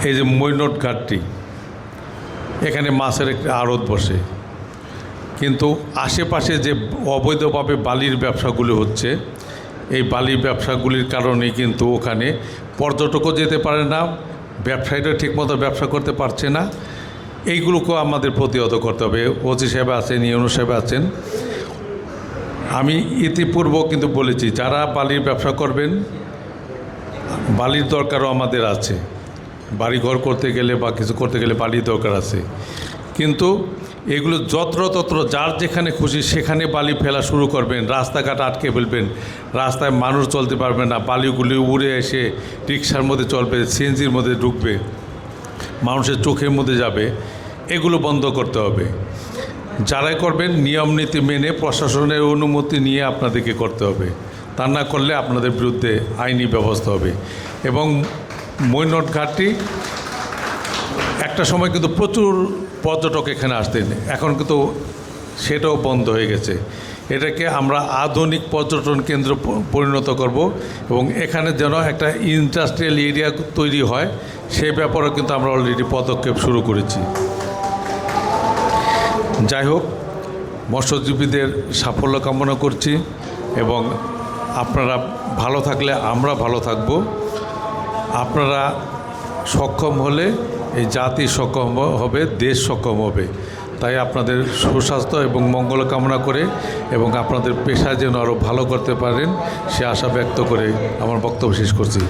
এই যে মৈনট ঘাটটি, এখানে মাছের একটা আড়ত বসে, কিন্তু আশেপাশে যে অবৈধভাবে বালির ব্যবসাগুলি হচ্ছে, এই বালির ব্যবসাগুলির কারণেই কিন্তু ওখানে পর্যটকও যেতে পারে না, ব্যবসায়ীরা ঠিকমতো ব্যবসা করতে পারছে না। এইগুলোকেও আমাদের প্রতিহত করতে হবে। ওসি সাহেব আছেন, ইউনূস সাহেব আছেন। আমি ইতিপূর্ব কিন্তু বলেছি, যারা বালির ব্যবসা করবেন, বালির দরকারও আমাদের আছে। বাড়িঘর করতে গেলে বা কিছু করতে গেলে বালির দরকার আছে, কিন্তু এগুলো যত্রতত্র যার যেখানে খুশি সেখানে বালি ফেলা শুরু করবেন, রাস্তাঘাট আটকে ফেলবেন, রাস্তায় মানুষ চলতে পারবে না, বালিগুলি উড়ে এসে রিক্সার মধ্যে চলবে, সিএনজির মধ্যে ঢুকবে, মানুষের চোখের মধ্যে যাবে। এগুলো বন্ধ করতে হবে। যারাই করবেন নিয়ম নীতি মেনে প্রশাসনের অনুমতি নিয়ে আপনাদেরকে করতে হবে। তা না করলে আপনাদের বিরুদ্ধে আইনি ব্যবস্থা হবে। এবং মৈনট ঘাটটি একটা সময় কিন্তু প্রচুর পর্যটক এখানে আসতেন, এখন কিন্তু সেটাও বন্ধ হয়ে গেছে। এটাকে আমরা আধুনিক পর্যটন কেন্দ্র পরিণত করব এবং এখানে যেন একটা ইন্ডাস্ট্রিয়াল এরিয়া তৈরি হয়, সেই ব্যাপারেও কিন্তু আমরা অলরেডি পদক্ষেপ শুরু করেছি। যাই হোক, মৎস্যজীবীদের সাফল্য কামনা করছি এবং আপনারা ভালো থাকলে আমরা ভালো থাকব। আপনারা সক্ষম হলে এই জাতি সক্ষম হবে, দেশ সক্ষম হবে। তাই আপনাদের সুস্বাস্থ্য এবং মঙ্গল কামনা করে এবং আপনাদের পেশা যেন আরও ভালো করতে পারেন সে আশা ব্যক্ত করে আমার বক্তব্য শেষ করছি।